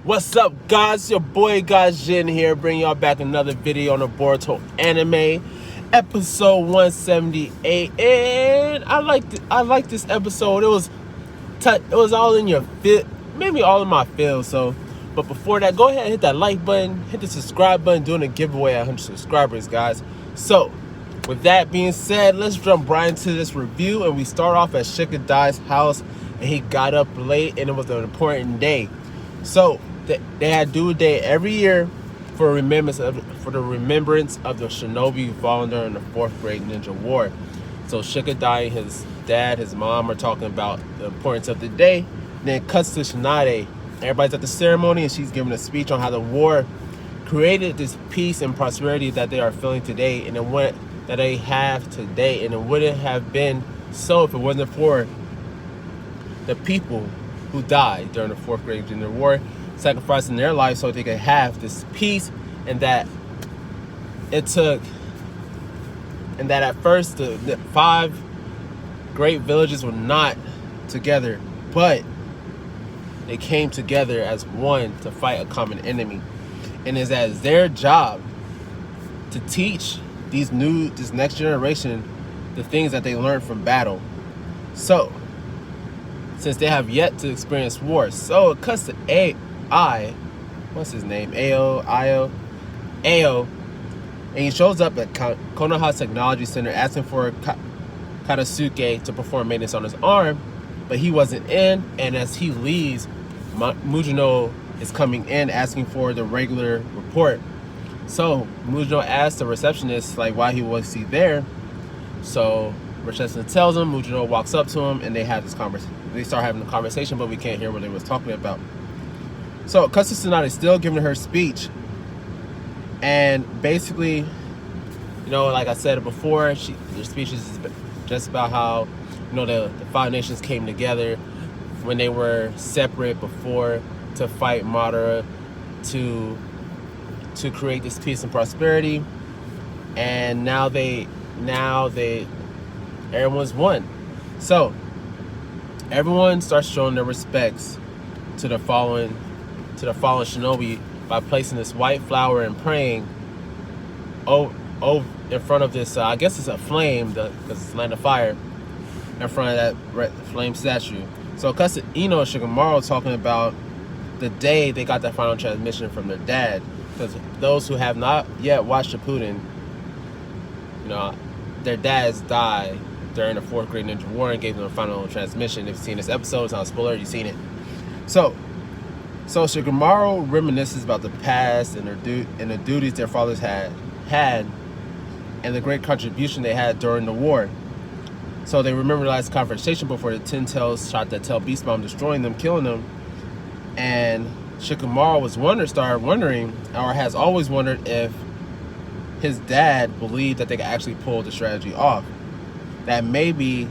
What's up, guys? Your boy Jin here, bringing y'all back another video on the Boruto anime, episode 178. And I like this episode. It was all in your fit, maybe all in my feel. So, but before that, go ahead and hit that like button, hit the subscribe button, doing a giveaway at 100 subscribers, guys. So, with that being said, let's jump right into this review, and we start off at Shikadai's house, and he got up late, and it was an important day. So they had due day every year for the remembrance of the shinobi who fallen during the 4th Great Ninja War. So Shikadai, his dad, his mom are talking about the importance of the day. And then it cuts to Tsunade. Everybody's at the ceremony, and she's giving a speech on how the war created this peace and prosperity that they are feeling today, and that they have today, and it wouldn't have been so if it wasn't for the people who died during the 4th Great Ninja War, sacrificing their life so they could have this peace, and that at first the 5 great villages were not together, but they came together as one to fight a common enemy, and it's as their job to teach this next generation the things that they learned from battle. So since they have yet to experience war, so it cuts to what's his name? Ao, and he shows up at Konoha Technology Center asking for Katasuke to perform maintenance on his arm, but he wasn't in, and as he leaves, Mujino is coming in asking for the regular report. So Mujino asks the receptionist why he was there. So receptionist tells him, Mujino walks up to him, and they have this conversation. They start having a conversation, but we can't hear what they was talking about. So Tsunade is still giving her speech, and basically, like I said before, her speech is just about how the 5 nations came together when they were separate before to fight Madara to create this peace and prosperity, and now everyone's one. So everyone starts showing their respects to the fallen shinobi by placing this white flower and praying in front of this, I guess it's a flame, because it's land of fire, in front of that red flame statue. So it cuts to Ino and Shikamaru talking about the day they got that final transmission from their dad, because those who have not yet watched Shippuden, their dads died during the 4th Great Ninja War and gave them a final transmission. If you've seen this episode, it's not a spoiler, you've seen it. So Shikamaru reminisces about the past and the duties their fathers had, and the great contribution they had during the war. So they remember the last conversation before the 10 Tails shot that tail beast bomb, destroying them, killing them. And Shikamaru started wondering, or has always wondered, if his dad believed that they could actually pull the strategy off. That maybe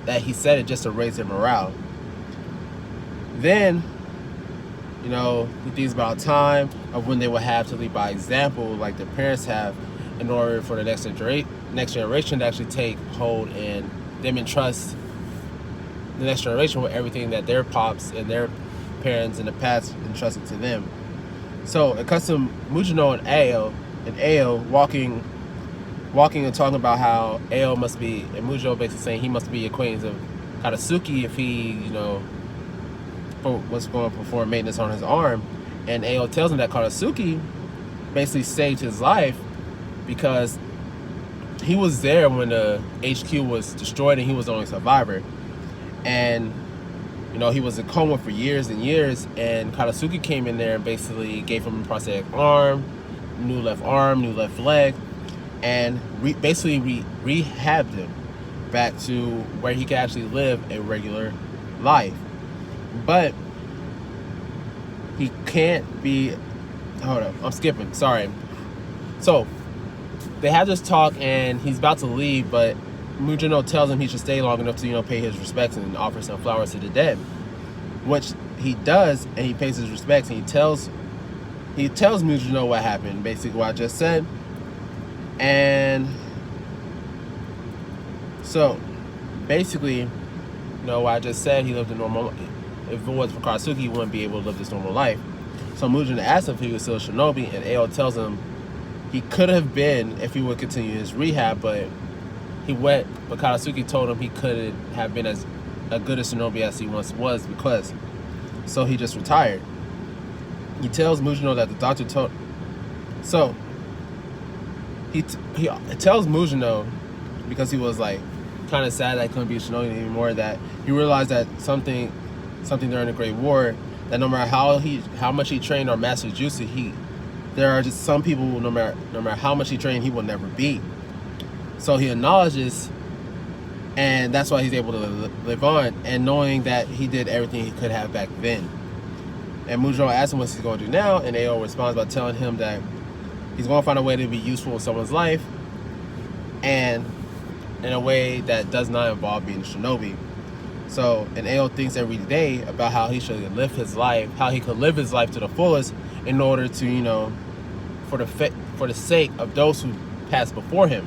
that he said it just to raise their morale. Then, he thinks about time of when they will have to lead by example, like their parents have, in order for the next generation to actually take hold and them entrust the next generation with everything that their pops and their parents in the past entrusted to them. So it cuts to Mujino and Ao walking and talking about how Ao must be, and Mujino basically saying he must be acquaintance of Katasuke if he, was going to perform maintenance on his arm. And Ao tells him that Katasuke basically saved his life because he was there when the HQ was destroyed and he was the only survivor. And he was in coma for years and years, and Katasuke came in there and basically gave him a prosthetic arm, new left leg, and basically rehabbed him back to where he could actually live a regular life. But he can't be, hold up, I'm skipping, sorry. So they have this talk and he's about to leave, but Mujino tells him he should stay long enough to pay his respects and offer some flowers to the dead, which he does, and he pays his respects, and he tells Mujino what happened, basically what I just said. And so basically, what I just said, he lived a normal if it was for Katsuki, he wouldn't be able to live this normal life. So Mujin asks him if he was still a shinobi, and Ao tells him he could have been if he would continue his rehab, but Katsuki told him he couldn't have been as a good a shinobi as he once was because, so he just retired. He tells Mujino that the doctor told, so he tells Mujino, because he was like kind of sad that he couldn't be a shinobi anymore, that he realized that something during the Great War, that no matter how much he trained or mastered jutsu, there are just some people no matter how much he trained, he will never beat. So he acknowledges, and that's why he's able to live on, and knowing that he did everything he could have back then. And Mujiro asks him what he's going to do now, and Ao responds by telling him that he's going to find a way to be useful in someone's life, and in a way that does not involve being a shinobi. So, and Ao thinks every day about how he should live his life, how he could live his life to the fullest in order to, for the sake of those who passed before him.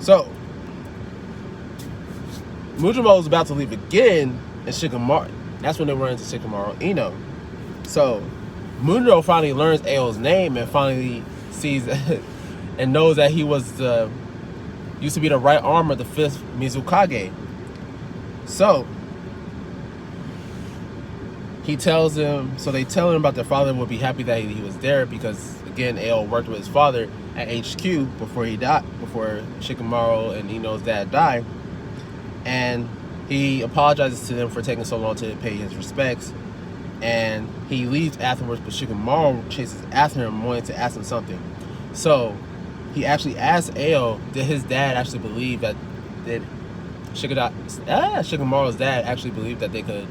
So, Mujimo was about to leave again, and Shikamaru, that's when they run into Shikamaru Ino. So, Mujiro finally learns Ao's name and finally sees and knows that he was used to be the right arm of the 5th Mizukage. So, they tell him about their father would be happy that he was there because, again, Ao worked with his father at HQ before he died, before Shikamaru and Ino's dad died. And he apologizes to them for taking so long to pay his respects. And he leaves afterwards, but Shikamaru chases after him, wanting to ask him something. So, he actually asked Ao, did his dad actually believe that, Shikamaru's dad actually believed that they could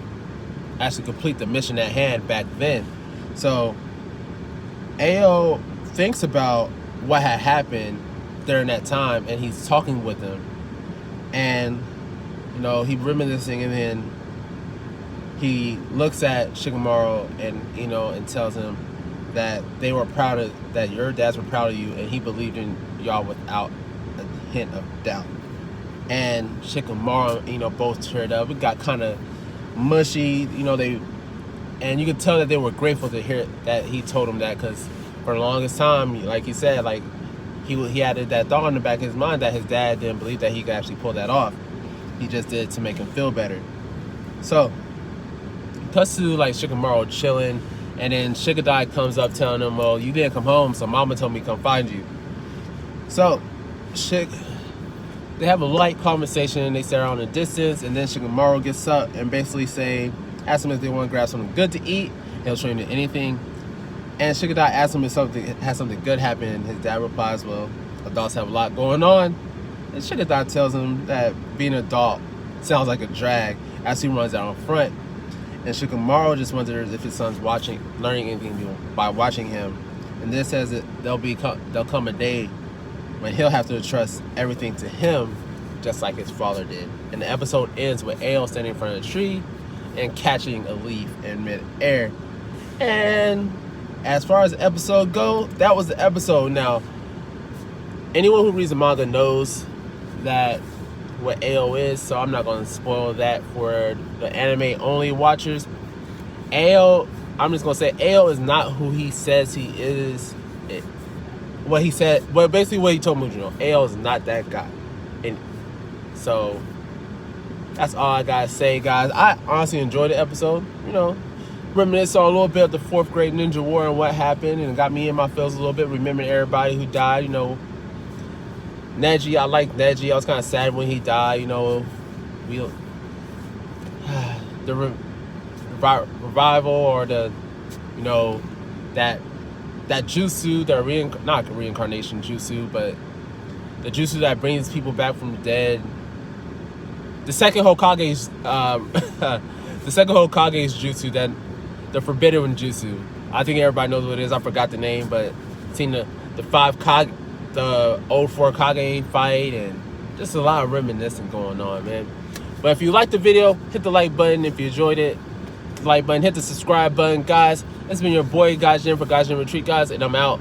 actually complete the mission at hand back then. So, Ao thinks about what had happened during that time, and he's talking with him. And, he reminiscing, and then he looks at Shikamaru and, and tells him that they were that your dads were proud of you, and he believed in y'all without a hint of doubt. And Shikamaru, both teared up. It got kind of mushy, and you could tell that they were grateful to hear that he told them that, because for the longest time, like he said, like he had that thought in the back of his mind that his dad didn't believe that he could actually pull that off. He just did it to make him feel better. So, cuts to like Shikamaru chilling, and then Shikadai comes up telling him, well, you didn't come home, so mama told me to come find you. So, they have a light conversation, they stare out in the distance, and then Shikamaru gets up and basically asks him if they want to grab something good to eat. He'll train to anything. And Shikadai asks him if has something good happened, and his dad replies, well, adults have a lot going on. And Shikadai tells him that being an adult sounds like a drag as he runs out in front. And Shikamaru just wonders if his son's learning anything new by watching him. And this says that there'll come a day when he'll have to trust everything to him, just like his father did. And the episode ends with Ao standing in front of a tree and catching a leaf in mid-air. And as far as the episode goes, that was the episode. Now, anyone who reads the manga knows that what Ao is, so I'm not going to spoil that for the anime-only watchers. Ao, I'm just going to say, Ao is not who he says he is. Basically what he told Mujino, Ao is not that guy. And so, that's all I got to say, guys. I honestly enjoyed the episode. Reminisce on a little bit of the 4th grade ninja war and what happened, and it got me in my feels a little bit, remembering everybody who died. Neji, I like Neji. I was kind of sad when he died. The revival, or the, that jutsu, not reincarnation jutsu, but the jutsu that brings people back from the dead. The second Hokage's, jutsu, that the forbidden jutsu. I think everybody knows what it is. I forgot the name, but seen the old 4 Kage fight, and just a lot of reminiscing going on, man. But if you liked the video, hit the like button. If you enjoyed it, hit the like button, hit the subscribe button, guys. It's been your boy, Gaijin, for Gaijin Retreat, guys, and I'm out.